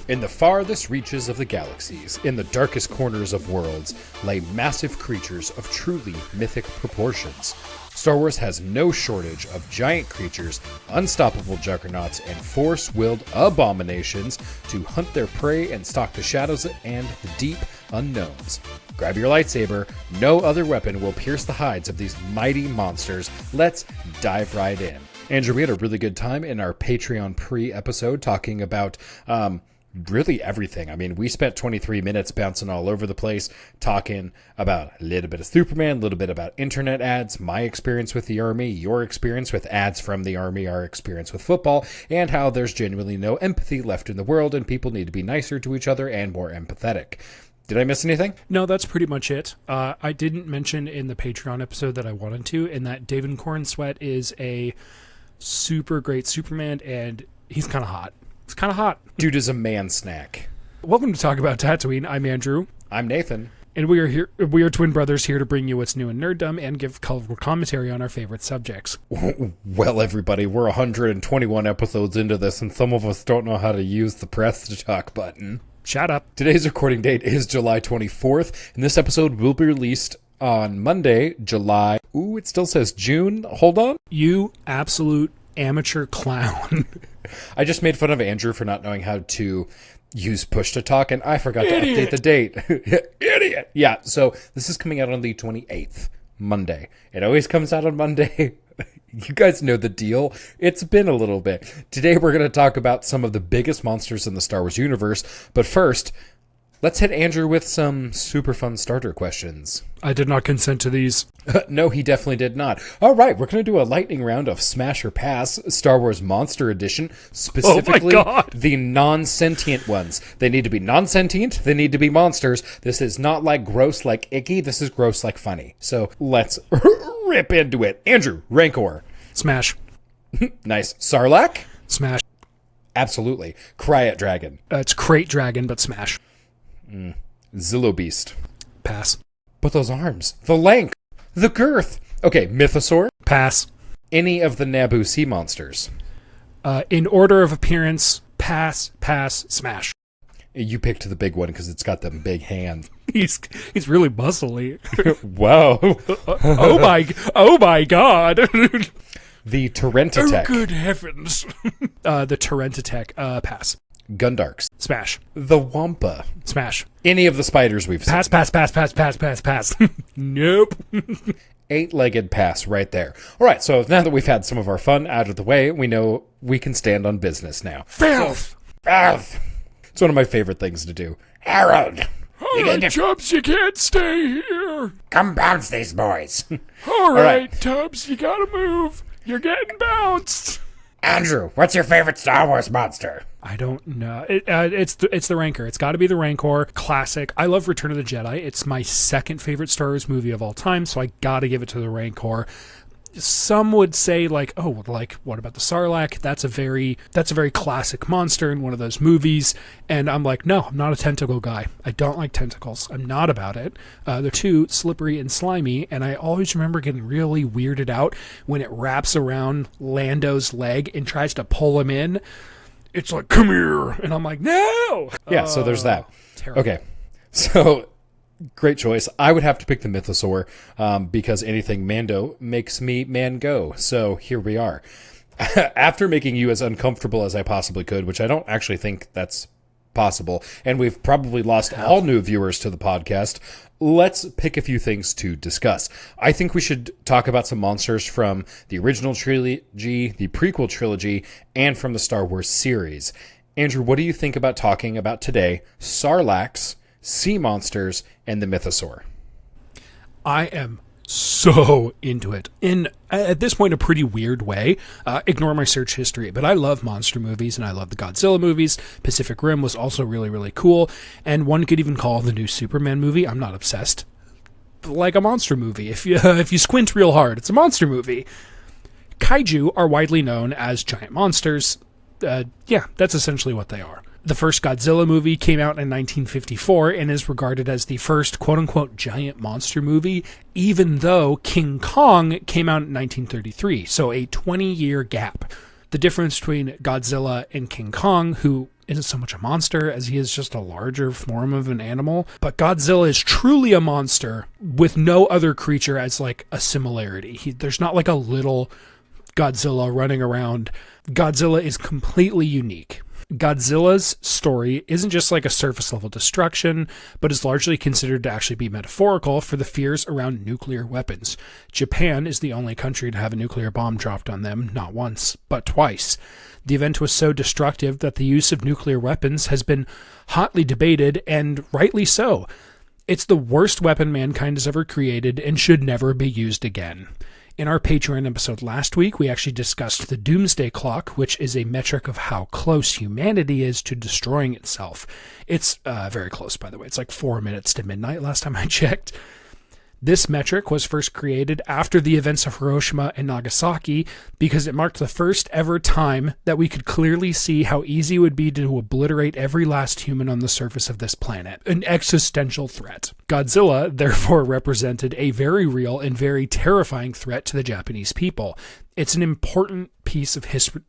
In the farthest reaches of the galaxies, in the darkest corners of worlds, lay massive creatures of truly mythic proportions. Star Wars has no shortage of giant creatures, unstoppable juggernauts, and force-willed abominations to hunt their prey and stalk the shadows and the deep unknowns. Grab your lightsaber. No other weapon will pierce the hides of these mighty monsters. Let's dive right in. Andrew, we had a really good time in our Patreon pre-episode talking about really everything. I mean, we spent 23 minutes bouncing all over the place, talking about a little bit of Superman, a little bit about internet ads, my experience with the Army, your experience with ads from the Army, our experience with football, and how there's genuinely no empathy left in the world and people need to be nicer to each other and more empathetic. Did I miss anything? No, that's pretty much it. I didn't mention in the Patreon episode that I wanted to, in that David Cornsweet is a super great Superman, and he's kind of hot. It's kind of hot. Dude is a man snack. Welcome to Talk About Tatooine. I'm Andrew. I'm Nathan. And we are here. We are twin brothers here to bring you what's new in nerddom and give colorful commentary on our favorite subjects. Well, everybody, we're 121 episodes into this, and some of us don't know how to use the press to talk button. Shut up. Today's recording date is July 24th, and this episode will be released on Monday, July... Ooh, it still says June. Hold on. You absolute amateur clown. I just made fun of Andrew for not knowing how to use push to talk, and I forgot to update the date. Idiot! Yeah, so this is coming out on the 28th, Monday. It always comes out on Monday. You guys know the deal. It's been a little bit. Today we're going to talk about some of the biggest monsters in the Star Wars universe, but first, let's hit Andrew with some super fun starter questions. I did not consent to these. No, he definitely did not. All right, we're going to do a lightning round of Smash or Pass, Star Wars Monster Edition, specifically the non-sentient ones. They need to be non-sentient, they need to be monsters. This is not like gross like icky, this is gross like funny. So let's rip into it. Andrew, Rancor. Smash. Nice. Sarlacc? Smash. Absolutely. Cryat Dragon. It's Crate Dragon, but smash. Zillo Beast. Pass. But those arms, the length, the girth. Okay, Mythosaur. Pass. Any of the Naboo sea monsters. In order of appearance, pass, smash. You picked the big one because it's got them big hands. He's really muscly. Wow. Oh my God. The Terrentitech. Oh, good heavens. The Terrentitech, pass. Gundarks. Smash. The Wampa. Smash. Any of the spiders we've seen. Pass. Nope. 8-legged pass right there. All right, so now that we've had some of our fun out of the way, we know we can stand on business now. Filth. It's one of my favorite things to do. Harold. All right, Tubbs, you can't stay here. Come bounce these boys. All right, Tubbs, you gotta move. You're getting bounced. Andrew, what's your favorite Star Wars monster? I don't know. It's the Rancor. It's got to be the Rancor. Classic. I love Return of the Jedi. It's my second favorite Star Wars movie of all time, so I got to give it to the Rancor. Some would say what about the Sarlacc? That's a very classic monster in one of those movies. And I'm like, no, I'm not a tentacle guy. I don't like tentacles. I'm not about it. They're too slippery and slimy. And I always remember getting really weirded out when it wraps around Lando's leg and tries to pull him in. It's like, come here. And I'm like, no. Yeah, so there's that. Terrible. Okay. So great choice. I would have to pick the Mythosaur because anything Mando makes me man go. So here we are. After making you as uncomfortable as I possibly could, which I don't actually think that's possible, and we've probably lost all new viewers to the podcast, let's pick a few things to discuss. I think we should talk about some monsters from the original trilogy, the prequel trilogy, and from the Star Wars series. Andrew, what do you think about talking about today Sarlaccs, sea monsters, and the Mythosaur? I am so into it. In, at this point, a pretty weird way. Ignore my search history, but I love monster movies, and I love the Godzilla movies. Pacific Rim was also really, really cool, and one could even call the new Superman movie, I'm not obsessed, like a monster movie. If you squint real hard, it's a monster movie. Kaiju are widely known as giant monsters. Yeah, that's essentially what they are. The first Godzilla movie came out in 1954 and is regarded as the first quote-unquote giant monster movie, even though King Kong came out in 1933, so a 20-year gap. The difference between Godzilla and King Kong, who isn't so much a monster as he is just a larger form of an animal. But Godzilla is truly a monster with no other creature as like a similarity. There's not like a little Godzilla running around. Godzilla is completely unique. Godzilla's story isn't just like a surface level destruction, but is largely considered to actually be metaphorical for the fears around nuclear weapons. Japan is the only country to have a nuclear bomb dropped on them, not once, but twice. The event was so destructive that the use of nuclear weapons has been hotly debated, and rightly so. It's the worst weapon mankind has ever created and should never be used again. In our Patreon episode last week, we actually discussed the Doomsday Clock, which is a metric of how close humanity is to destroying itself. It's very close, by the way. It's like 4 minutes to midnight last time I checked. This metric was first created after the events of Hiroshima and Nagasaki because it marked the first ever time that we could clearly see how easy it would be to obliterate every last human on the surface of this planet. An existential threat. Godzilla, therefore, represented a very real and very terrifying threat to the Japanese people. It's an important piece of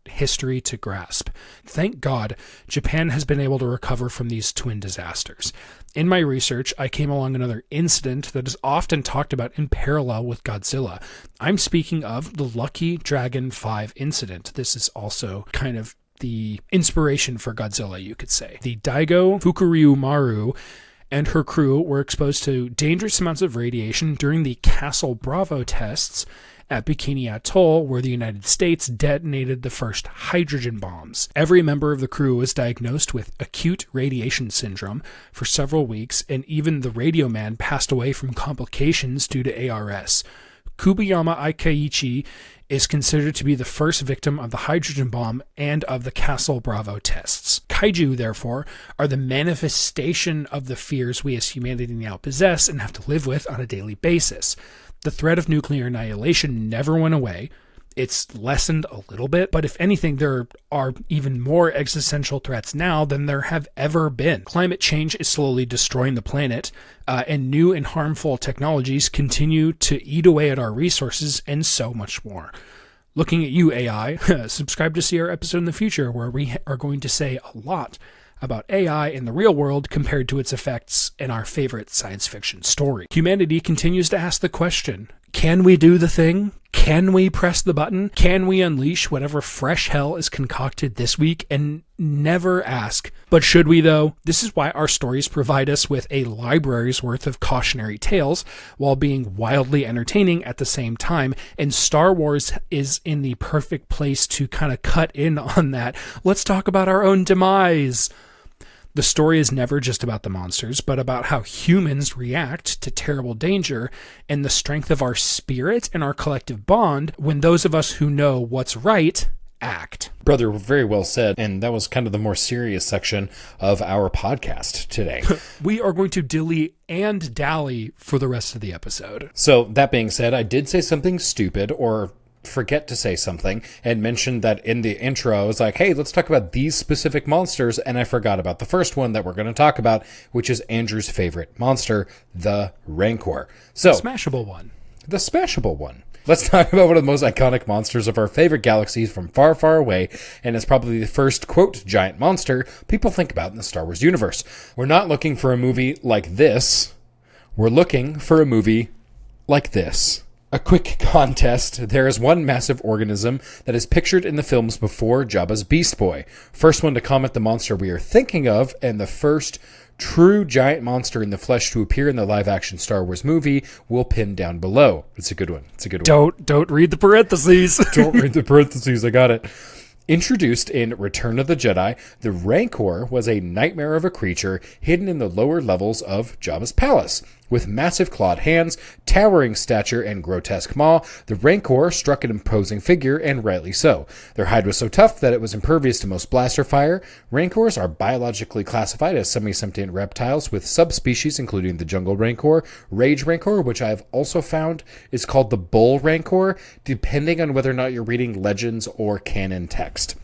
history to grasp. Thank God, Japan has been able to recover from these twin disasters. In my research, I came along another incident that is often talked about in parallel with Godzilla. I'm speaking of the Lucky Dragon 5 incident. This is also kind of the inspiration for Godzilla, you could say. The Daigo Fukuryumaru and her crew were exposed to dangerous amounts of radiation during the Castle Bravo tests at Bikini Atoll, where the United States detonated the first hydrogen bombs. Every member of the crew was diagnosed with acute radiation syndrome for several weeks, and even the radio man passed away from complications due to ARS. Kubayama Aikaichi is considered to be the first victim of the hydrogen bomb and of the Castle Bravo tests. Kaiju, therefore, are the manifestation of the fears we as humanity now possess and have to live with on a daily basis. The threat of nuclear annihilation never went away. It's lessened a little bit, but if anything, there are even more existential threats now than there have ever been. Climate change is slowly destroying the planet, and new and harmful technologies continue to eat away at our resources and so much more. Looking at you, AI, subscribe to see our episode in the future where we are going to say a lot about AI in the real world compared to its effects in our favorite science fiction story. Humanity continues to ask the question, can we do the thing? Can we press the button? Can we unleash whatever fresh hell is concocted this week? And never ask, but should we though? This is why our stories provide us with a library's worth of cautionary tales while being wildly entertaining at the same time. And Star Wars is in the perfect place to kind of cut in on that. Let's talk about our own demise. The story is never just about the monsters, but about how humans react to terrible danger and the strength of our spirit and our collective bond when those of us who know what's right act. Brother, very well said. And that was kind of the more serious section of our podcast today. We are going to dilly and dally for the rest of the episode. So that being said, I did say something stupid or forget to say something and mentioned that in the intro I was like, hey, let's talk about these specific monsters, and I forgot about the first one that we're going to talk about, which is Andrew's favorite monster, the Rancor. So the smashable one. Let's talk about one of the most iconic monsters of our favorite galaxies from far, far away, and is probably the first, quote, giant monster people think about in the Star Wars universe. We're not looking for a movie like this. We're looking for a movie like this. A quick contest. There is one massive organism that is pictured in the films before Jabba's Beast Boy. First one to comment the monster we are thinking of, and the first true giant monster in the flesh to appear in the live-action Star Wars movie will pin down below. It's a good one. Don't read the parentheses. Don't read the parentheses. I got it. Introduced in Return of the Jedi, the Rancor was a nightmare of a creature hidden in the lower levels of Jabba's palace. With massive clawed hands, towering stature, and grotesque maw, the Rancor struck an imposing figure, and rightly so. Their hide was so tough that it was impervious to most blaster fire. Rancors are biologically classified as semi-sentient reptiles with subspecies including the Jungle Rancor, Rage Rancor, which I've also found is called the Bull Rancor, depending on whether or not you're reading legends or canon text.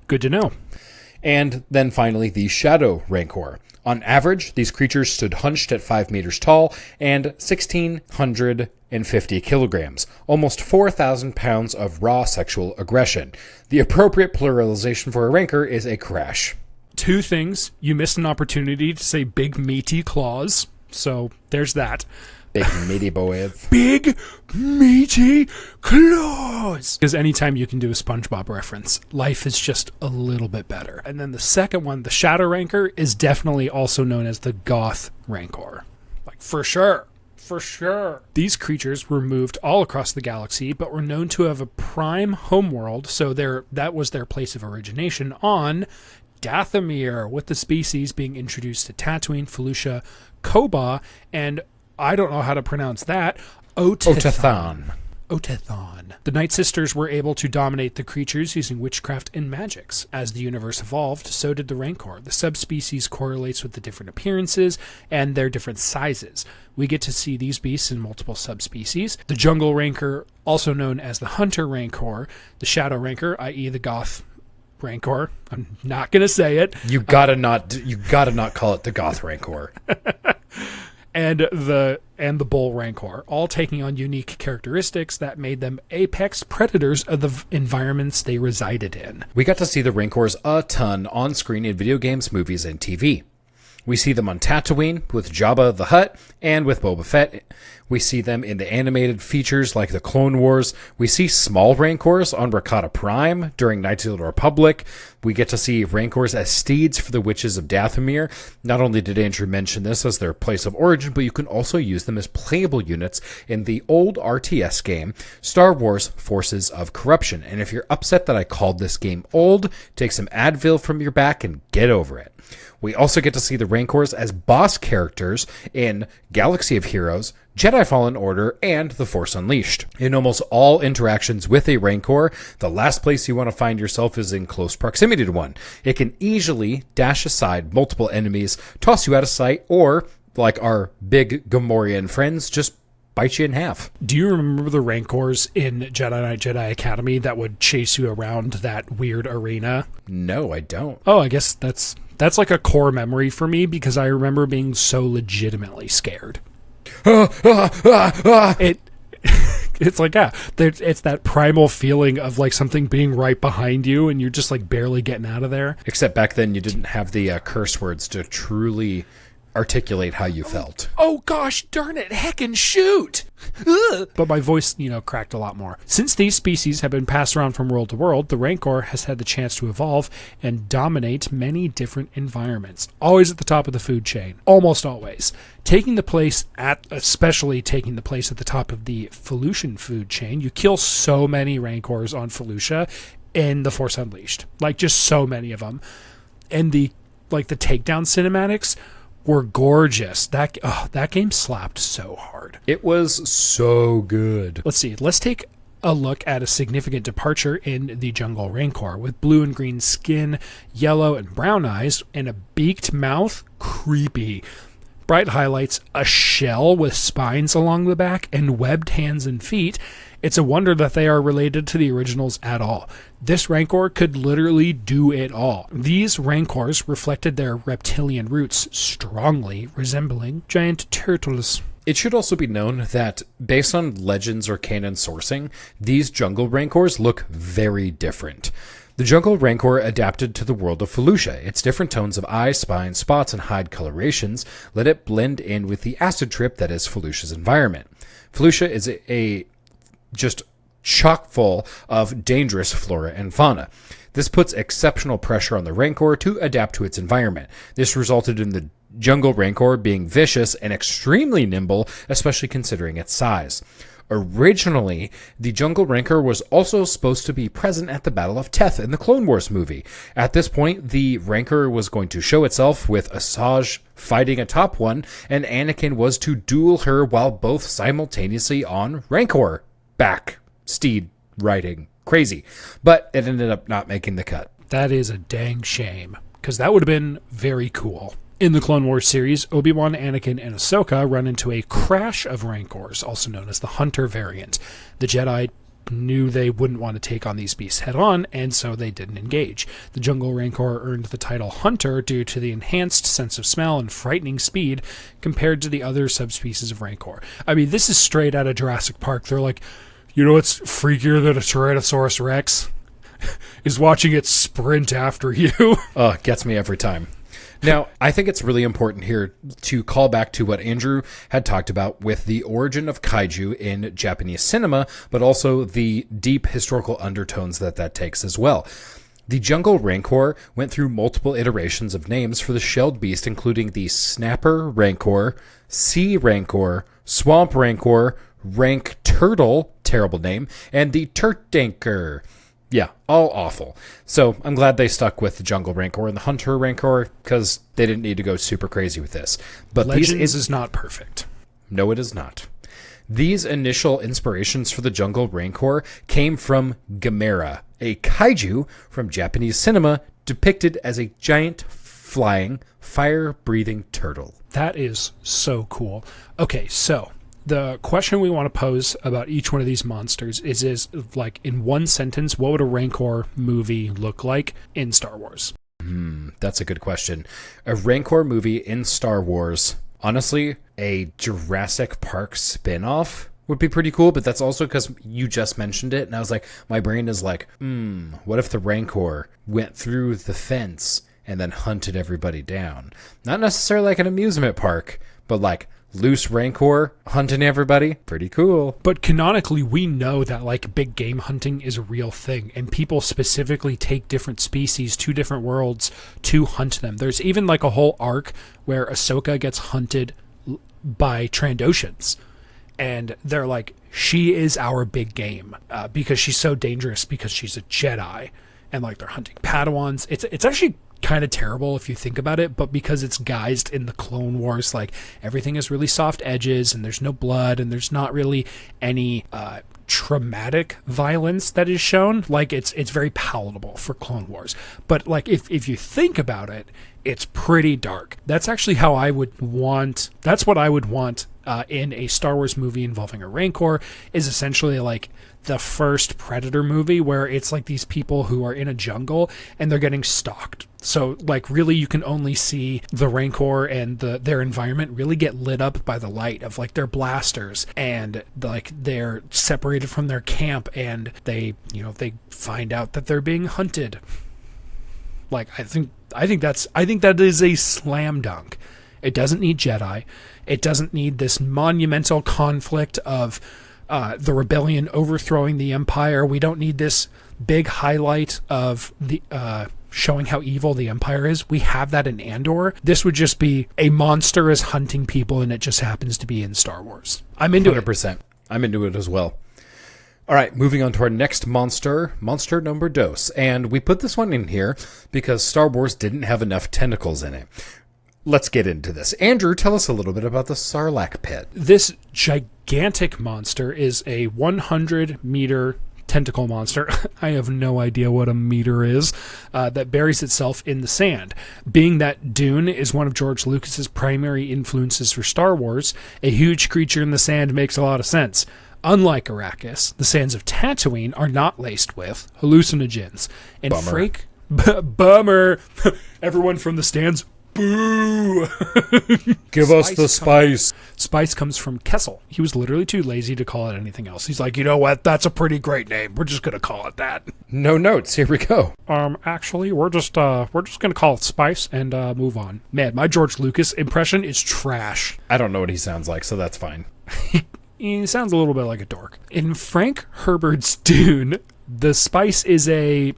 Good to know. And then finally, the Shadow Rancor. On average, these creatures stood hunched at 5 meters tall and 1,650 kilograms, almost 4,000 pounds of raw sexual aggression. The appropriate pluralization for a rancor is a crash. two things. You missed an opportunity to say big meaty claws. So there's that. Big meaty boys. Big meaty claws. Because anytime you can do a SpongeBob reference, life is just a little bit better. And then the second one, the Shadow Rancor, is definitely also known as the Goth Rancor. Like, for sure. For sure. These creatures were moved all across the galaxy, but were known to have a prime homeworld, so that was their place of origination on Dathomir, with the species being introduced to Tatooine, Felucia, Koba, and I don't know how to pronounce that, Otathan. Otathan. The Night Sisters were able to dominate the creatures using witchcraft and magics. As the universe evolved, so did the Rancor. The subspecies correlates with the different appearances and their different sizes. We get to see these beasts in multiple subspecies. The Jungle Rancor, also known as the Hunter Rancor, the Shadow Rancor, i.e. the Goth Rancor. I'm not going to say it. You gotta not call it the Goth Rancor. And the Bull Rancor, all taking on unique characteristics that made them apex predators of the environments they resided in. We got to see the Rancors a ton on screen in video games, movies, and TV. We see them on Tatooine with Jabba the Hutt and with Boba Fett. We see them in the animated features like the Clone Wars. We see small Rancors on Rakata Prime during Knights of the Republic. We get to see Rancors as steeds for the Witches of Dathomir. Not only did Andrew mention this as their place of origin, but you can also use them as playable units in the old RTS game, Star Wars Forces of Corruption. And if you're upset that I called this game old, take some Advil from your back and get over it. We also get to see the Rancors as boss characters in Galaxy of Heroes, Jedi Fallen Order, and The Force Unleashed. In almost all interactions with a Rancor, the last place you want to find yourself is in close proximity to one. It can easily dash aside multiple enemies, toss you out of sight, or, like our big Gamorrean friends, just bite you in half. Do you remember the Rancors in Jedi Knight Jedi Academy that would chase you around that weird arena? No, I don't. Oh, I guess that's like a core memory for me because I remember being so legitimately scared. It's like, it's that primal feeling of like something being right behind you and you're just like barely getting out of there. Except back then you didn't have the curse words to truly articulate how you felt. Oh gosh darn it, heckin' shoot! Ugh. But my voice, cracked a lot more. Since these species have been passed around from world to world, the Rancor has had the chance to evolve and dominate many different environments. Always at the top of the food chain. Almost always. Especially taking the place at the top of the Felucian food chain. You kill so many Rancors on Felucia in The Force Unleashed. Like, just so many of them. And the takedown cinematics were gorgeous. That game slapped so hard. It was so good. Let's see. Let's take a look at a significant departure in the Jungle Rancor with blue and green skin, yellow and brown eyes, and a beaked mouth. Creepy. Bright highlights, a shell with spines along the back, and webbed hands and feet. It's a wonder that they are related to the originals at all. This Rancor could literally do it all. These Rancors reflected their reptilian roots, strongly resembling giant turtles. It should also be known that, based on legends or canon sourcing, these Jungle Rancors look very different. The Jungle Rancor adapted to the world of Felucia. Its different tones of eyes, spines, spots, and hide colorations let it blend in with the acid trip that is Felucia's environment. Felucia is a just chock full of dangerous flora and fauna. This puts exceptional pressure on the Rancor to adapt to its environment. This resulted in the Jungle Rancor being vicious and extremely nimble, especially considering its size. Originally, the Jungle Rancor was also supposed to be present at the Battle of Teth in the Clone Wars movie. At this point, the Rancor was going to show itself with Asajj fighting atop one, and Anakin was to duel her while both simultaneously on Rancor back steed riding. Crazy. But it ended up not making the cut. That is a dang shame, because that would have been very cool. In the Clone Wars series, Obi-Wan, Anakin, and Ahsoka run into a crash of Rancors, also known as the Hunter variant. The Jedi knew they wouldn't want to take on these beasts head-on, and so they didn't engage. The Jungle Rancor earned the title Hunter due to the enhanced sense of smell and frightening speed compared to the other subspecies of Rancor. I mean, this is straight out of Jurassic Park. They're like, what's freakier than a Tyrannosaurus Rex? is watching it sprint after you. Gets me every time. Now, I think it's really important here to call back to what Andrew had talked about with the origin of kaiju in Japanese cinema, but also the deep historical undertones that takes as well. The jungle rancor went through multiple iterations of names for the shelled beast, including the snapper rancor, sea rancor, swamp rancor, rank turtle, terrible name, and the turtanker. Yeah, all awful. So I'm glad they stuck with the jungle rancor and the hunter rancor because they didn't need to go super crazy with this. But Legends is not perfect. No, it is not. These initial inspirations for the jungle rancor came from Gamera, a kaiju from Japanese cinema depicted as a giant, flying, fire-breathing turtle. That is so cool. Okay, so the question we want to pose about each one of these monsters is like, in one sentence, what would a Rancor movie look like in Star Wars? That's a good question. A Rancor movie in Star Wars, honestly, a Jurassic Park spin-off would be pretty cool, but that's also because you just mentioned it, and I was like, my brain is like, what if the Rancor went through the fence and then hunted everybody down? Not necessarily like an amusement park, but like loose rancor hunting everybody. Pretty cool. But canonically, we know that like big game hunting is a real thing, and people specifically take different species to different worlds to hunt them. There's even like a whole arc where Ahsoka gets hunted by Trandoshans, and they're like, she is our big game because she's so dangerous because she's a Jedi, and like they're hunting Padawans. It's actually kind of terrible if you think about it, but because it's guised in the Clone Wars, like everything has really soft edges and there's no blood and there's not really any traumatic violence that is shown. Like it's very palatable for Clone Wars, but like if you think about it, it's pretty dark. That's actually how I would want, that's what I would want in a Star Wars movie involving a Rancor, is essentially like the first Predator movie where it's like these people who are in a jungle and they're getting stalked. So like really you can only see the Rancor and their environment really get lit up by the light of like their blasters, and like they're separated from their camp and they find out that they're being hunted. Like I think that is a slam dunk. It doesn't need Jedi. It doesn't need this monumental conflict of the rebellion overthrowing the Empire. We don't need this big highlight of the showing how evil the Empire is. We have that in Andor. This would just be a monster is hunting people, and it just happens to be in Star Wars. I'm into 100%. I'm into it as well. All right, moving on to our next monster number dos. And we put this one in here because Star Wars didn't have enough tentacles in it. Let's get into this. Andrew, tell us a little bit about the Sarlacc pit. This gigantic monster is a 100-meter tentacle monster. I have no idea what a meter is, that buries itself in the sand. Being that Dune is one of George Lucas's primary influences for Star Wars, a huge creature in the sand makes a lot of sense. Unlike Arrakis, the sands of Tatooine are not laced with hallucinogens. And bummer. Everyone from the stands, boo! Give us the spice. Spice comes from Kessel. He was literally too lazy to call it anything else. He's like, you know what? That's a pretty great name. We're just gonna call it that. No notes. Here we go. Actually, we're just gonna call it Spice and move on. Man, my George Lucas impression is trash. I don't know what he sounds like, so that's fine. He sounds a little bit like a dork. In Frank Herbert's Dune, the spice is a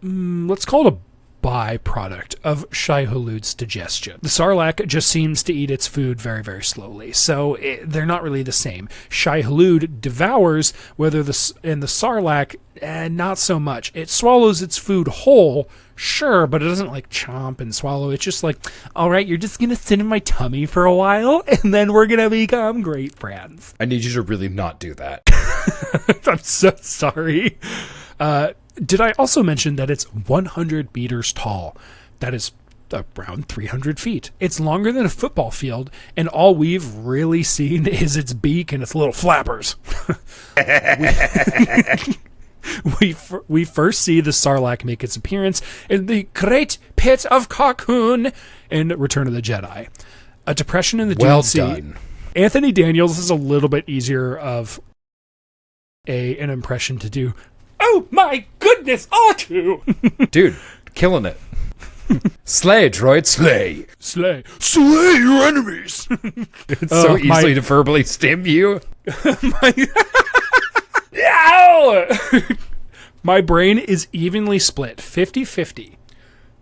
let's call it a byproduct of Shai-Hulud's digestion. The Sarlacc just seems to eat its food very, very slowly, so they're not really the same. Shai-Hulud devours, and the Sarlacc, not so much. It swallows its food whole, sure, but it doesn't like chomp and swallow. It's just like, all right, you're just gonna sit in my tummy for a while, and then we're gonna become great friends. I need you to really not do that. I'm so sorry. Did I also mention that it's 100 meters tall? That is around 300 feet. It's longer than a football field, and all we've really seen is its beak and its little flappers. We first see the Sarlacc make its appearance in the Great Pit of Cocoon in Return of the Jedi. A depression in the Dune Sea. Done. Anthony Daniels is a little bit easier of an impression to do. Oh, Oh my goodness, R2! Dude, killing it. Slay, droid, slay. Slay your enemies! It's so easy to verbally stim you. My brain is evenly split, 50-50.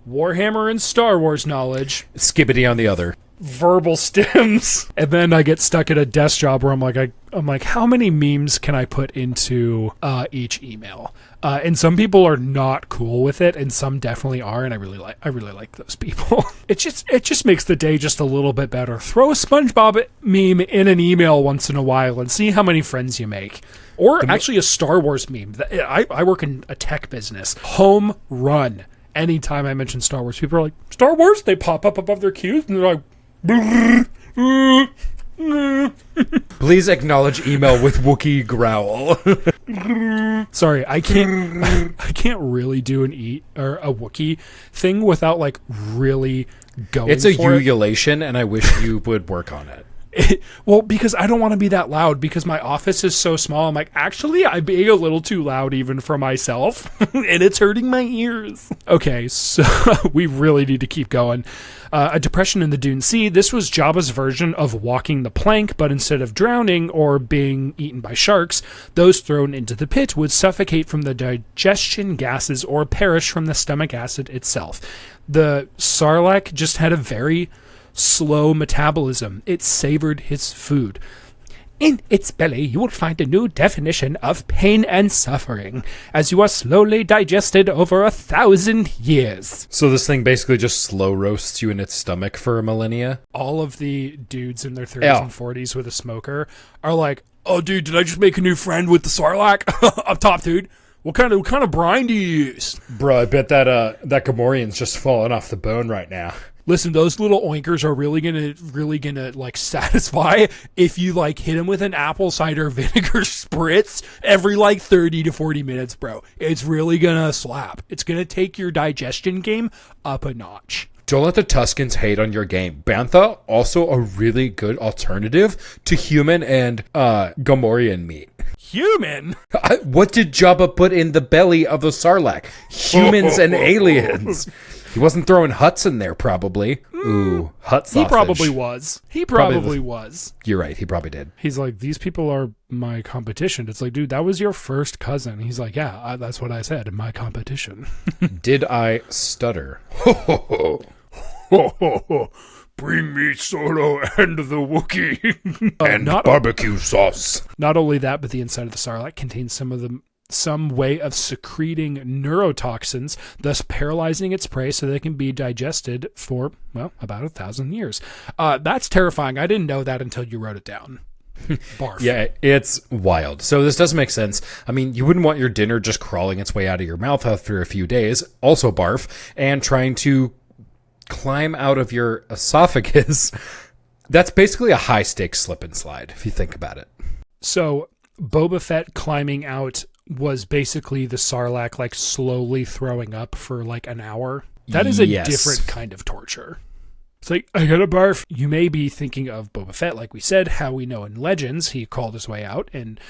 Warhammer and Star Wars knowledge. Skibbity on the other. Verbal stims. And then I get stuck at a desk job where I'm like, how many memes can I put into each email? And some people are not cool with it, and some definitely are, and I really like those people. It just makes the day just a little bit better. Throw a SpongeBob meme in an email once in a while and see how many friends you make. Or actually a Star Wars meme. I work in a tech business. Home run. Anytime I mention Star Wars, people are like, Star Wars? They pop up above their queues, and they're like, please acknowledge email with Wookiee growl. Sorry, I can't really do a Wookiee thing without like really going. It's a for it. ululation, and I wish you would work on it. Well, because I don't want to be that loud, because my office is so small. I'm like, actually, I'm being a little too loud even for myself, and it's hurting my ears. Okay, so we really need to keep going. A depression in the Dune Sea. This was Jabba's version of walking the plank, but instead of drowning or being eaten by sharks, those thrown into the pit would suffocate from the digestion gases or perish from the stomach acid itself. The Sarlacc just had a very slow metabolism. It savored his food. In its belly, you will find a new definition of pain and suffering, as you are slowly digested over 1,000 years. So this thing basically just slow roasts you in its stomach for a millennia? All of the dudes in their 30s and 40s with a smoker are like, oh, dude, did I just make a new friend with the Sarlacc? Up top, dude. What kind of brine do you use? Bro, I bet that Gamorrean's just falling off the bone right now. Listen, those little oinkers are really gonna like satisfy if you like hit them with an apple cider vinegar spritz every like 30 to 40 minutes, bro. It's really gonna slap. It's gonna take your digestion game up a notch. Don't let the Tuscans hate on your game. Bantha, also a really good alternative to human and Gamorrean meat. Human? What did Jabba put in the belly of the Sarlacc? Humans and aliens. He wasn't throwing Hutts in there, probably. Ooh, Hutt sausage. He probably was. He probably was. You're right. He probably did. He's like, these people are my competition. It's like, dude, that was your first cousin. He's like, yeah, that's what I said. My competition. Did I stutter? Ho, ho, ho. Ho, ho, ho. Bring me Solo and the Wookiee. And barbecue sauce. Not only that, but the inside of the Sarlacc contains some way of secreting neurotoxins, thus paralyzing its prey so they can be digested for, well, about 1,000 years. That's terrifying. I didn't know that until you wrote it down. Barf. Yeah, it's wild. So this does make sense. I mean, you wouldn't want your dinner just crawling its way out of your mouth after a few days, also barf, and trying to climb out of your esophagus. That's basically a high-stakes slip and slide, if you think about it. So Boba Fett climbing out was basically the Sarlacc like slowly throwing up for like an hour. That is a different kind of torture. It's like, I gotta barf. You may be thinking of Boba Fett, like we said, how we know in Legends he crawled his way out, and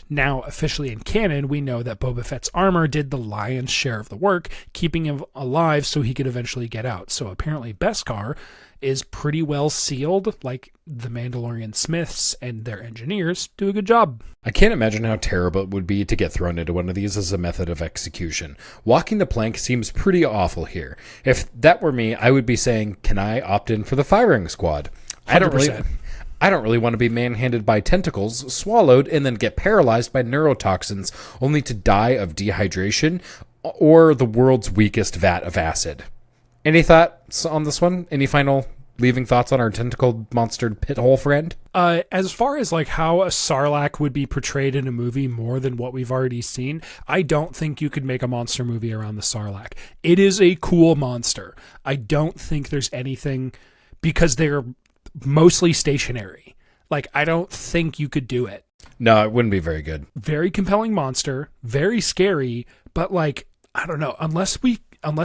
now officially in canon we know that Boba Fett's armor did the lion's share of the work, keeping him alive so he could eventually get out. So apparently Beskar is pretty well sealed, like the Mandalorian Smiths and their engineers do a good job. I can't imagine how terrible it would be to get thrown into one of these as a method of execution. Walking the plank seems pretty awful here. If that were me, I would be saying, can I opt in for the firing squad? 100%. I don't really want to be manhandled by tentacles, swallowed, and then get paralyzed by neurotoxins, only to die of dehydration or the world's weakest vat of acid. Any thoughts on this one? Any final leaving thoughts on our tentacled monstered pit hole friend? As far as like how a Sarlacc would be portrayed in a movie more than what we've already seen, I don't think you could make a monster movie around the Sarlacc. It is a cool monster. I don't think there's anything, because they're mostly stationary. Like, I don't think you could do it. No, it wouldn't be very good. Very compelling monster, very scary, but like, I don't know, unless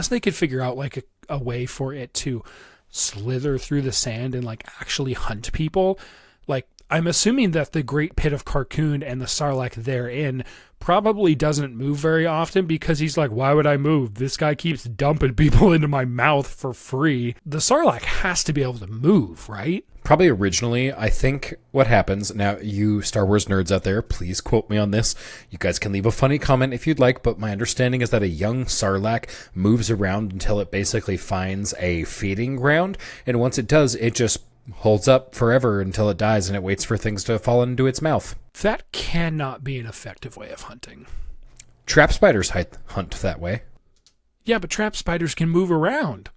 they could figure out like a way for it to slither through the sand and like actually hunt people, like I'm assuming that the Great Pit of Carcoon and the Sarlacc therein probably doesn't move very often because he's like, why would I move? This guy keeps dumping people into my mouth for free. The Sarlacc has to be able to move, right? Probably originally, I think what happens, now you Star Wars nerds out there, please quote me on this. You guys can leave a funny comment if you'd like, but my understanding is that a young Sarlacc moves around until it basically finds a feeding ground, and once it does, it just holds up forever until it dies, and it waits for things to fall into its mouth. That cannot be an effective way of hunting. Trap spiders hunt that way. Yeah, but trap spiders can move around.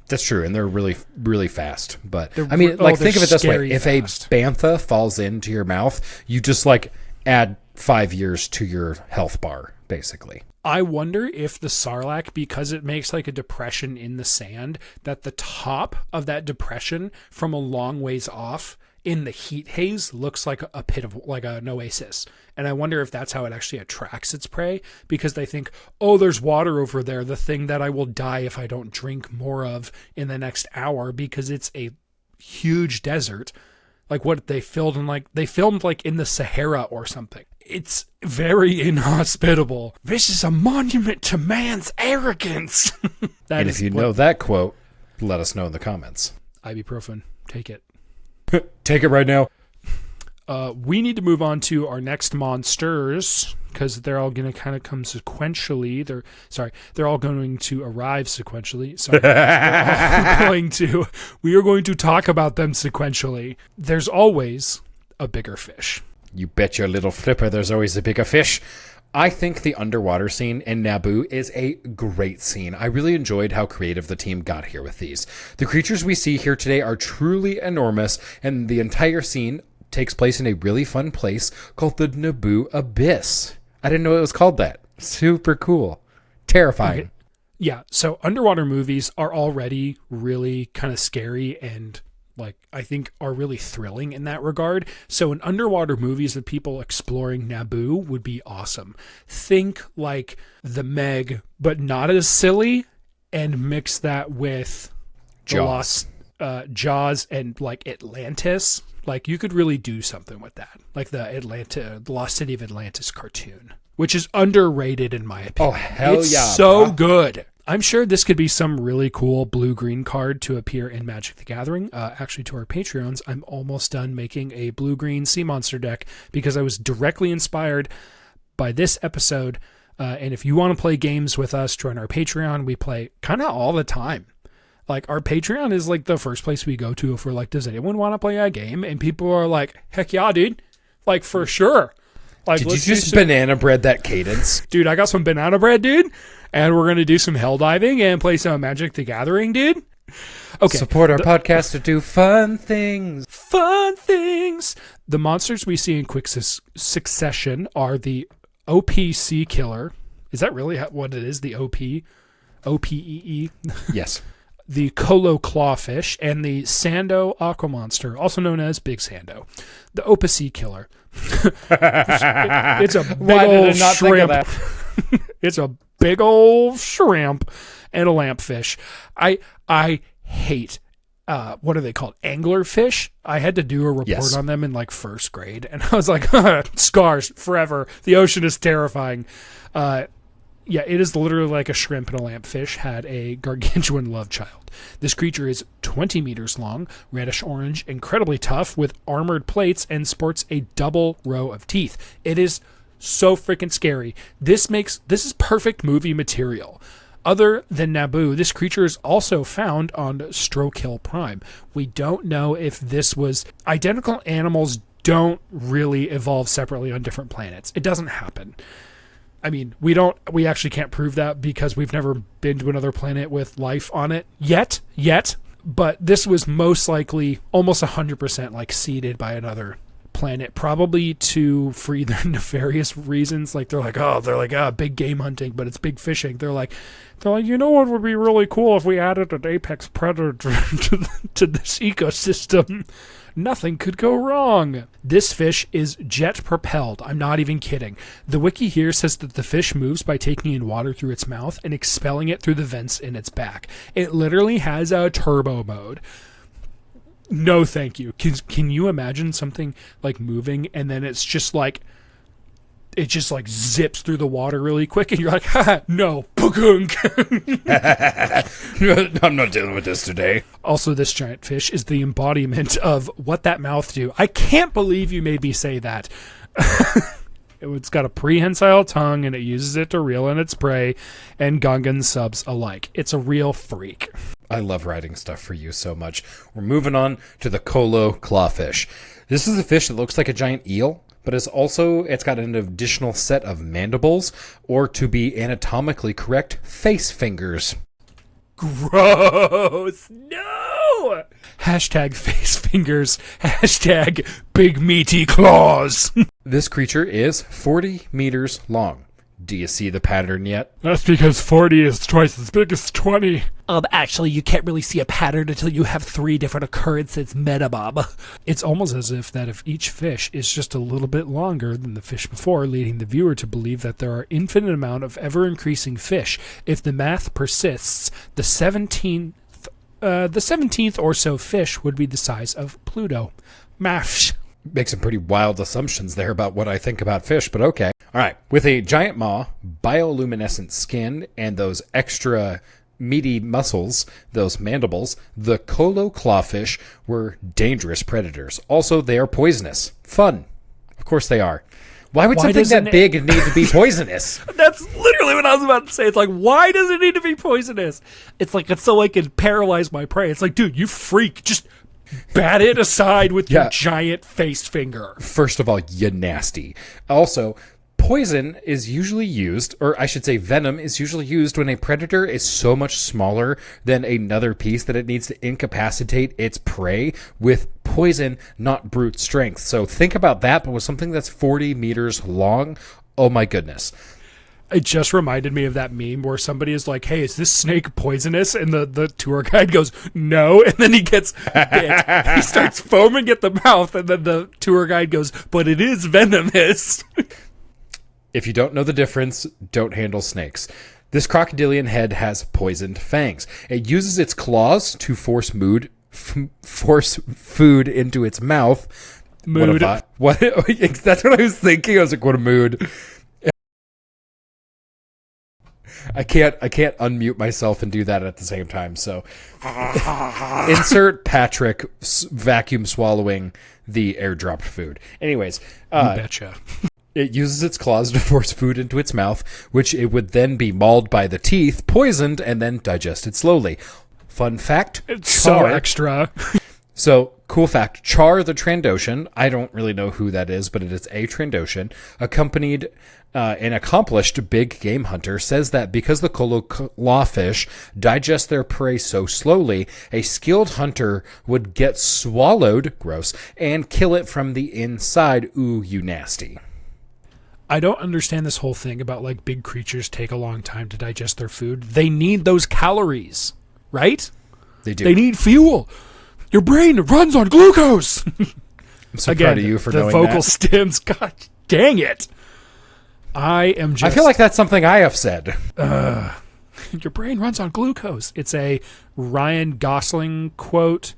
That's true, and they're really, really fast. But They're, I mean, like, think of it this way: if fast. a bantha falls into your mouth, you just like add 5 years to your health bar, basically. I wonder if the Sarlacc, because it makes like a depression in the sand, that the top of that depression from a long ways off in the heat haze looks like a pit of like an oasis. And I wonder if that's how it actually attracts its prey, because they think, oh, there's water over there, the thing that I will die if I don't drink more of in the next hour, because it's a huge desert. Like what they filmed in the Sahara or something. It's very inhospitable. This is a monument to man's arrogance. And if you know that quote, let us know in the comments. Ibuprofen, take it. Take it right now. We need to move on to our next monsters, because they're all going to kind of come sequentially. They're all going to arrive sequentially. We are going to talk about them sequentially. There's always a bigger fish. You bet your little flipper there's always a bigger fish. I think the underwater scene in Naboo is a great scene. I really enjoyed how creative the team got here with these. The creatures we see here today are truly enormous, and the entire scene takes place in a really fun place called the Naboo Abyss. I didn't know it was called that. Super cool. Terrifying. Okay. Yeah, so underwater movies are already really kind of scary and I think are really thrilling in that regard. So in underwater movies of people exploring Naboo would be awesome. Think like The Meg, but not as silly, and mix that with Jaws. Jaws and like Atlantis. Like you could really do something with that. Like the Lost City of Atlantis cartoon, which is underrated in my opinion. Oh, hell it's yeah. So good. I'm sure this could be some really cool blue-green card to appear in Magic the Gathering. Actually, to our Patreons, I'm almost done making a blue-green sea monster deck because I was directly inspired by this episode. And if you want to play games with us, join our Patreon. We play kind of all the time. Like, our Patreon is like the first place we go to if we're like, does anyone want to play a game? And people are like, heck yeah, dude. Like, for sure. Like, did you just banana bread that cadence? Dude, I got some banana bread, dude. And we're going to do some hell diving and play some Magic the Gathering, dude. Okay. Support our podcast to do fun things. Fun things. The monsters we see in quick succession are the OPC killer. Is that really what it is? The OP? OPEE? Yes. The Colo Clawfish and the Sando Aqua Monster, also known as Big Sando. The OPC killer. It's a big old shrimp. It's a big old shrimp and a lampfish. I hate what are they called? Anglerfish. I had to do a report on them in like first grade, and I was like, scars forever. The ocean is terrifying. Yeah, it is literally like a shrimp and a lampfish had a gargantuan love child. This creature is 20 meters long, reddish-orange, incredibly tough, with armored plates, and sports a double row of teeth. It is so freaking scary. This is perfect movie material. Other than Naboo, this creature is also found on Strokill Prime. We don't know if this was... Identical animals don't really evolve separately on different planets. It doesn't happen. I mean, we actually can't prove that because we've never been to another planet with life on it yet, but this was most likely almost 100% like seeded by another planet, probably to free their nefarious reasons. Like they're like, big game hunting, but it's big fishing. They're like, you know what would be really cool if we added an apex predator to this ecosystem? Nothing could go wrong. This fish is jet propelled. I'm not even kidding. The wiki here says that the fish moves by taking in water through its mouth and expelling it through the vents in its back. It literally has a turbo mode. No, thank you. Can you imagine something like moving and then it's just like it just like zips through the water really quick and you're like, ha, no, pugunk. I'm not dealing with this today. Also, this giant fish is the embodiment of what that mouth do. I can't believe you made me say that. It's got a prehensile tongue and it uses it to reel in its prey and Gungan subs alike. It's a real freak. I love writing stuff for you so much. We're moving on to the Kolo clawfish. This is a fish that looks like a giant eel, but it's got an additional set of mandibles, or to be anatomically correct, face fingers. Gross. No. Hashtag face fingers. Hashtag big meaty claws. This creature is 40 meters long. Do you see the pattern yet? That's because 40 is twice as big as 20. Actually, you can't really see a pattern until you have 3 different occurrences minimum. It's almost as if each fish is just a little bit longer than the fish before, leading the viewer to believe that there are infinite amount of ever-increasing fish. If the math persists, the 17th or so fish would be the size of Pluto. Maths. Make some pretty wild assumptions there about what I think about fish, but okay. All right. With a giant maw, bioluminescent skin, and those extra meaty muscles, those mandibles, the Kolo clawfish were dangerous predators. Also, they are poisonous. Fun. Of course they are. Why would something that big need to be poisonous? That's literally what I was about to say. It's like, why does it need to be poisonous? It's like, it's so I can paralyze my prey. It's like, dude, you freak. Just bat it aside with your giant face finger. First of all, you nasty. Also, poison is usually used, or I should say venom is usually used when a predator is so much smaller than another piece that it needs to incapacitate its prey with poison, not brute strength. So think about that, but with something that's 40 meters long, oh my goodness. It just reminded me of that meme where somebody is like, hey, is this snake poisonous? And the tour guide goes, no. And then he gets bit. He starts foaming at the mouth. And then the tour guide goes, but it is venomous. If you don't know the difference, don't handle snakes. This crocodilian head has poisoned fangs. It uses its claws to force food into its mouth. Mood. What? That's what I was thinking. I was like, what a mood. I can't unmute myself and do that at the same time. So insert Patrick vacuum swallowing the airdropped food. Anyways, you betcha. It uses its claws to force food into its mouth, which it would then be mauled by the teeth, poisoned, and then digested slowly. Fun fact. It's so extra. So, cool fact, Char the Trandoshan, I don't really know who that is, but it is a Trandoshan, accompanied an accomplished big game hunter, says that because the Kolo clawfish digest their prey so slowly, a skilled hunter would get swallowed, gross, and kill it from the inside. Ooh, you nasty. I don't understand this whole thing about like big creatures take a long time to digest their food. They need those calories, right? They do. They need fuel. Your brain runs on glucose. I'm so proud of you for knowing that. The vocal stems, god dang it. I feel like that's something I have said. Your brain runs on glucose. It's a Ryan Gosling quote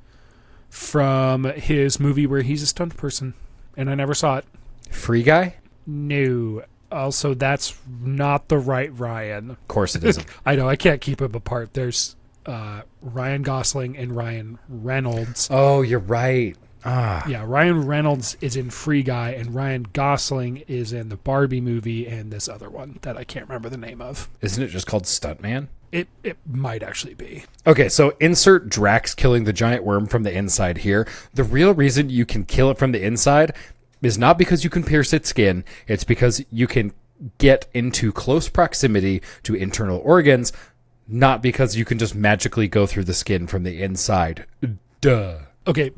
from his movie where he's a stunt person, and I never saw it. Free Guy? No. Also, that's not the right Ryan. Of course it isn't. I know, I can't keep them apart. There's Ryan Gosling and Ryan Reynolds. Oh, you're right. Yeah, Ryan Reynolds is in Free Guy, and Ryan Gosling is in the Barbie movie and this other one that I can't remember the name of. Isn't it just called Stuntman? It might actually be. Okay, so insert Drax killing the giant worm from the inside here. The real reason you can kill it from the inside is not because you can pierce its skin. It's because you can get into close proximity to internal organs, not because you can just magically go through the skin from the inside. Duh. Okay,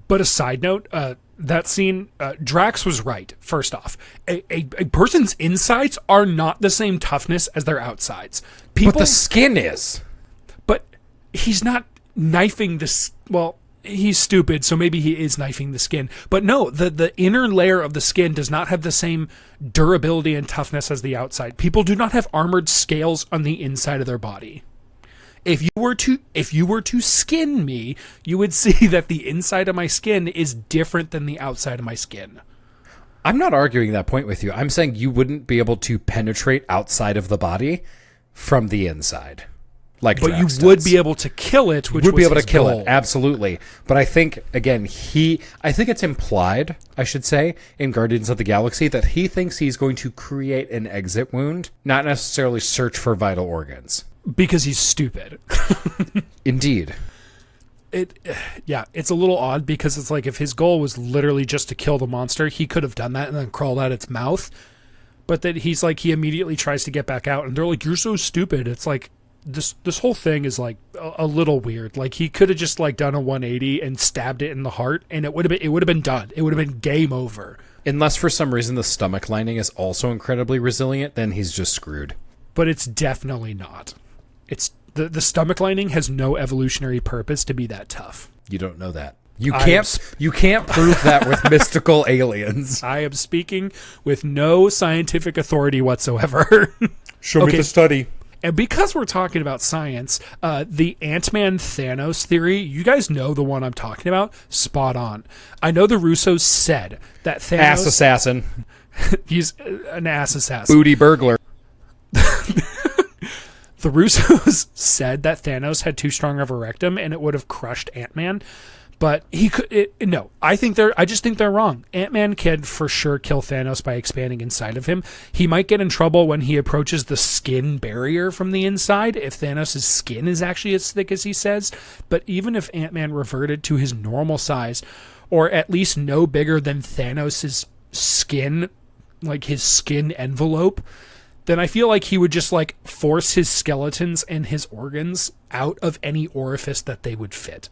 but a side note, that scene, Drax was right, first off. A person's insides are not the same toughness as their outsides. But the skin is. But he's not knifing the... Well, he's stupid, so maybe he is knifing the skin. But no, the inner layer of the skin does not have the same durability and toughness as the outside. People do not have armored scales on the inside of their body. If you were to skin me, you would see that the inside of my skin is different than the outside of my skin. I'm not arguing that point with you. I'm saying you wouldn't be able to penetrate outside of the body from the inside. Like but Drax you would does. be able to kill it, which would be was able to his kill goal. it, absolutely. But I think, again, I think it's implied, I should say, in Guardians of the Galaxy that he thinks he's going to create an exit wound, not necessarily search for vital organs. Because he's stupid. Indeed. It's a little odd because it's like if his goal was literally just to kill the monster, he could have done that and then crawled out its mouth. But that he's like, he immediately tries to get back out and they're like, you're so stupid. It's like, this whole thing is like a little weird. Like he could have just like done a 180 and stabbed it in the heart and it would have been done. It would have been game over. Unless for some reason the stomach lining is also incredibly resilient, then he's just screwed. But it's definitely not. It's the stomach lining has no evolutionary purpose to be that tough. You don't know that. You can't prove that with mystical aliens. I am speaking with no scientific authority whatsoever. Show me the study. And because we're talking about science, the Ant-Man Thanos theory, you guys know the one I'm talking about? Spot on. I know the Russos said that Thanos... Ass assassin. He's an ass assassin. Booty burglar. The Russos said that Thanos had too strong of a rectum and it would have crushed Ant-Man. But he could no. I just think they're wrong. Ant-Man can for sure kill Thanos by expanding inside of him. He might get in trouble when he approaches the skin barrier from the inside, if Thanos' skin is actually as thick as he says. But even if Ant-Man reverted to his normal size, or at least no bigger than Thanos' skin, like his skin envelope, then I feel like he would just like force his skeletons and his organs out of any orifice that they would fit.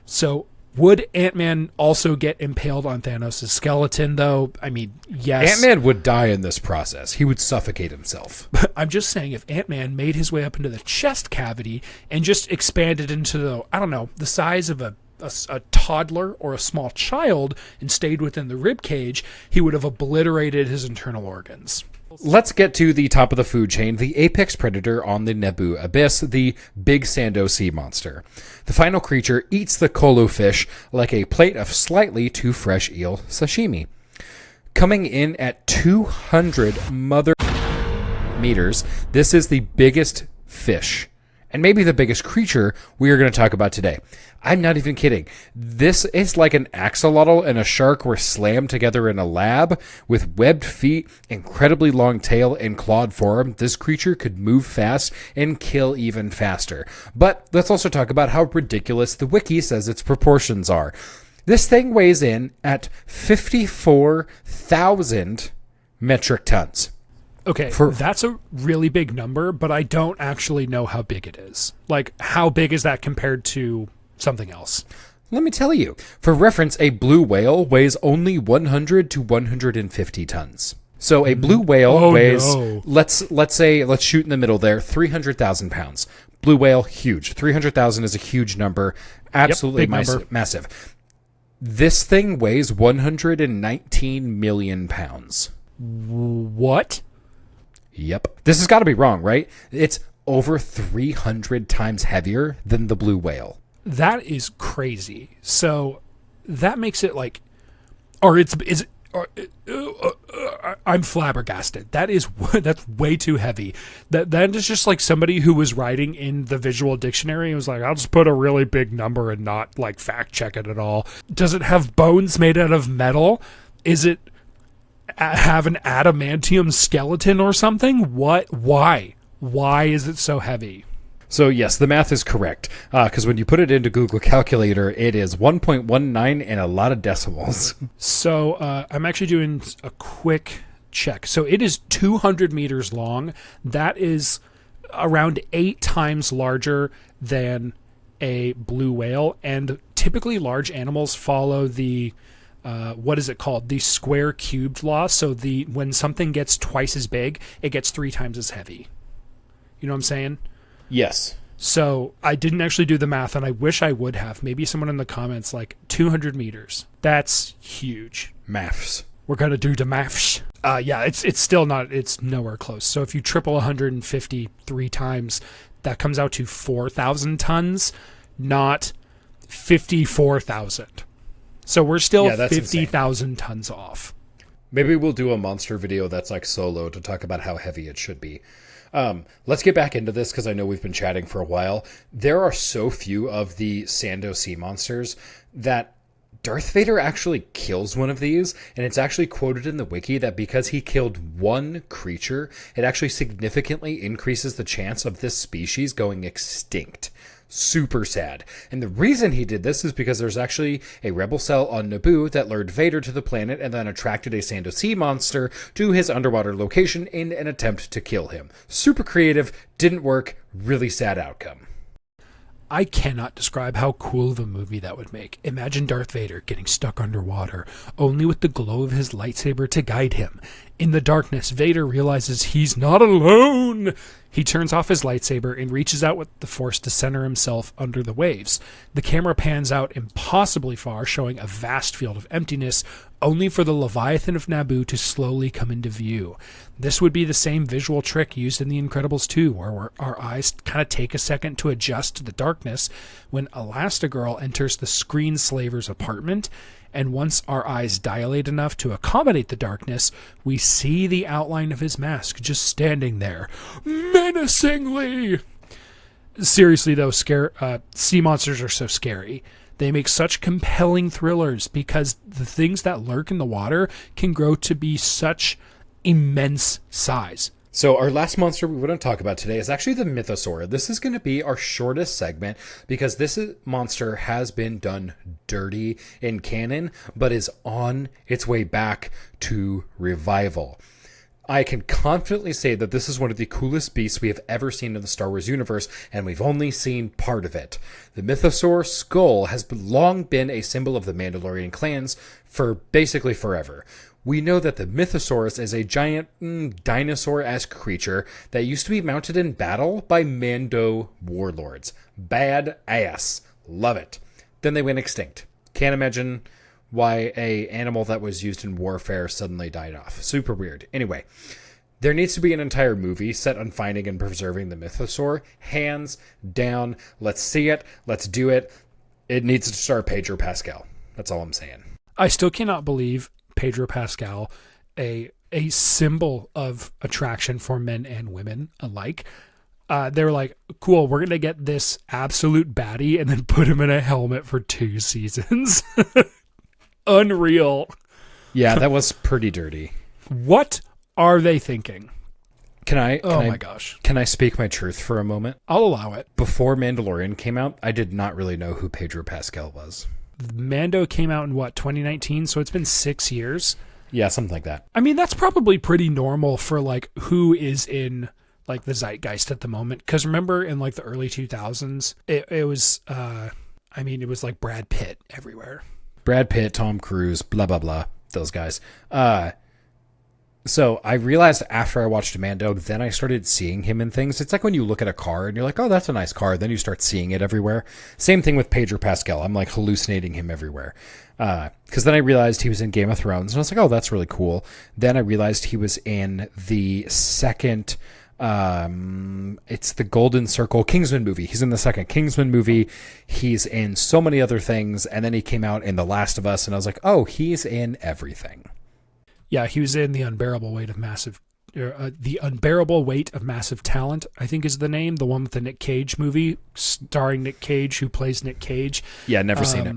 So would Ant-Man also get impaled on Thanos' skeleton, though? I mean, yes. Ant-Man would die in this process. He would suffocate himself. I'm just saying, if Ant-Man made his way up into the chest cavity and just expanded into the, I don't know, the size of a toddler or a small child and stayed within the rib cage, he would have obliterated his internal organs. Let's get to the top of the food chain, the apex predator on the Naboo abyss, the big Sando sea monster. The final creature eats the kolu fish like a plate of slightly too fresh eel sashimi. Coming in at 200 mother meters, this is the biggest fish, and maybe the biggest creature we are going to talk about today. I'm not even kidding. This is like an axolotl and a shark were slammed together in a lab with webbed feet, incredibly long tail, and clawed form. This creature could move fast and kill even faster. But let's also talk about how ridiculous the wiki says its proportions are. This thing weighs in at 54,000 metric tons. Okay, that's a really big number, but I don't actually know how big it is. Like, how big is that compared to something else? Let me tell you. For reference, a blue whale weighs only 100 to 150 tons. So a blue whale weighs, let's shoot in the middle there, 300,000 pounds. Blue whale, huge. 300,000 is a huge number. Absolutely massive. This thing weighs 119 million pounds. What? Yep. This has got to be wrong, right? It's over 300 times heavier than the blue whale. That is crazy. So that makes it like, I'm flabbergasted. That's way too heavy. That is just like somebody who was writing in the visual dictionary and was like, I'll just put a really big number and not like fact check it at all. Does it have bones made out of metal? Is it have an adamantium skeleton or something? What? Why is it so heavy? So yes, the math is correct, because when you put it into Google Calculator, it is 1.19 and a lot of decimals. So I'm actually doing a quick check. So it is 200 meters long. That is around 8 times larger than a blue whale, and typically large animals follow the what is it called? The square cubed law. So when something gets twice as big, it gets 3 times as heavy. You know what I'm saying? Yes. So I didn't actually do the math, and I wish I would have. Maybe someone in the comments, like 200 meters. That's huge. Maths. We're going to do the maths. Yeah, it's still not, it's nowhere close. So if you triple 153 times, that comes out to 4,000 tons, not 54,000. So we're still 50,000 tons off. Maybe we'll do a monster video that's like solo to talk about how heavy it should be. Let's get back into this because I know we've been chatting for a while. There are so few of the Sando sea monsters that Darth Vader actually kills one of these, and it's actually quoted in the wiki that because he killed one creature, it actually significantly increases the chance of this species going extinct. Super sad. And the reason he did this is because there's actually a rebel cell on Naboo that lured Vader to the planet and then attracted a Sando sea monster to his underwater location in an attempt to kill him. Super creative, didn't work, really sad outcome. I cannot describe how cool of a movie that would make. Imagine Darth Vader getting stuck underwater, only with the glow of his lightsaber to guide him. In the darkness, Vader realizes he's not alone. He turns off his lightsaber and reaches out with the Force to center himself under the waves. The camera pans out impossibly far, showing a vast field of emptiness, only for the Leviathan of Naboo to slowly come into view. This would be the same visual trick used in The Incredibles 2, where our eyes kind of take a second to adjust to the darkness when Elastigirl enters the screenslaver's apartment, and once our eyes dilate enough to accommodate the darkness, we see the outline of his mask just standing there, menacingly. Seriously, though, sea monsters are so scary. They make such compelling thrillers because the things that lurk in the water can grow to be such immense size. So our last monster we want to talk about today is actually the Mythosaur. This is going to be our shortest segment because this monster has been done dirty in canon, but is on its way back to revival. I can confidently say that this is one of the coolest beasts we have ever seen in the Star Wars universe, and we've only seen part of it. The Mythosaur skull has long been a symbol of the Mandalorian clans for basically forever. We know that the Mythosaurus is a giant dinosaur-esque creature that used to be mounted in battle by Mando warlords. Bad ass. Love it. Then they went extinct. Can't imagine why a animal that was used in warfare suddenly died off. Super weird. Anyway, there needs to be an entire movie set on finding and preserving the Mythosaur. Hands down. Let's see it. Let's do it. It needs to star Pedro Pascal. That's all I'm saying. I still cannot believe Pedro Pascal, a symbol of attraction for men and women alike. They were like, cool, we're going to get this absolute baddie and then put him in a helmet for 2 seasons. Unreal. Yeah, that was pretty dirty. What are they thinking? My gosh. Can I speak my truth for a moment? I'll allow it. Before Mandalorian came out, I did not really know who Pedro Pascal was. Mando came out in 2019, so it's been 6 years. Yeah, something like that. I mean, that's probably pretty normal for like who is in like the zeitgeist at the moment. Because remember, in like the early 2000s, it was, it was like Brad Pitt everywhere. Brad Pitt, Tom Cruise, blah blah blah, those guys. So I realized after I watched Mando, then I started seeing him in things. It's like when you look at a car and you're like, oh, that's a nice car. Then you start seeing it everywhere. Same thing with Pedro Pascal. I'm like hallucinating him everywhere. Because then I realized he was in Game of Thrones. And I was like, oh, that's really cool. Then I realized he was in the second... it's the Golden Circle Kingsman movie. He's in the second Kingsman movie. He's in so many other things. And then he came out in The Last of Us. And I was like, oh, he's in everything. Yeah, he was in The Unbearable Weight of Massive Talent, I think is the name. The one with the Nick Cage movie, starring Nick Cage, who plays Nick Cage. Yeah, never seen it.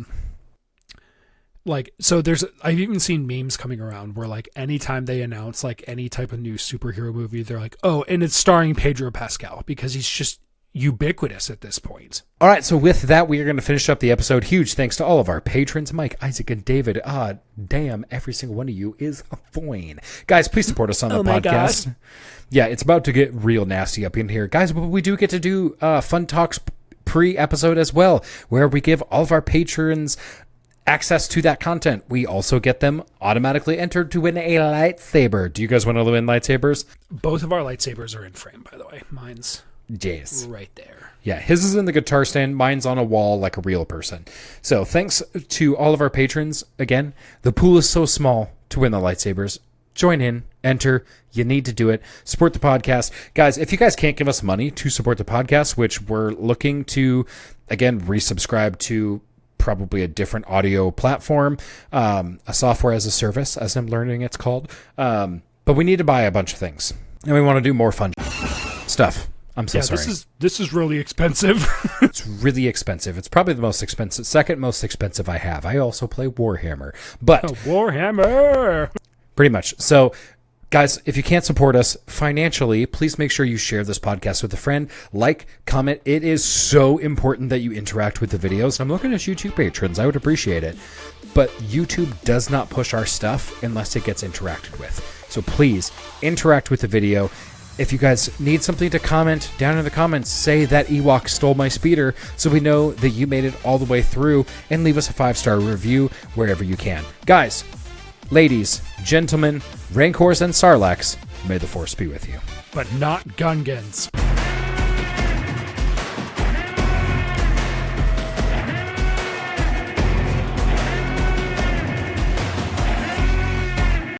Like, so I've even seen memes coming around where like anytime they announce like any type of new superhero movie, they're like, oh, and it's starring Pedro Pascal because he's just ubiquitous at this point. All right, so with that, we are going to finish up the episode. Huge thanks to all of our patrons, Mike, Isaac, and David. Damn, every single one of you is a foin. Guys, please support us on the podcast. God. Yeah, it's about to get real nasty up in here. Guys, but we do get to do Fun Talks pre-episode as well, where we give all of our patrons access to that content. We also get them automatically entered to win a lightsaber. Do you guys want to win lightsabers? Both of our lightsabers are in frame, by the way. Mine's yes, right there. Yeah, his is in the guitar stand. Mine's on a wall like a real person. So thanks to all of our patrons. Again, the pool is so small to win the lightsabers. Join in. enter. You need to do it. Support the podcast. Guys, if you guys can't give us money to support the podcast, which we're looking to, again, resubscribe to probably a different audio platform, a software as a service, as I'm learning it's called. But we need to buy a bunch of things. And we want to do more fun stuff. I'm so sorry. This is really expensive. It's really expensive. It's probably the most expensive, second most expensive I have. I also play Warhammer. But Warhammer! Pretty much. So, guys, if you can't support us financially, please make sure you share this podcast with a friend. Like, comment. It is so important that you interact with the videos. I'm looking at YouTube patrons. I would appreciate it. But YouTube does not push our stuff unless it gets interacted with. So please interact with the video. If you guys need something to comment down in the comments, say that Ewok stole my speeder so we know that you made it all the way through, and leave us a 5-star review wherever you can. Guys, ladies, gentlemen, Rancors, and Sarlaccs, may the Force be with you. But not Gungans.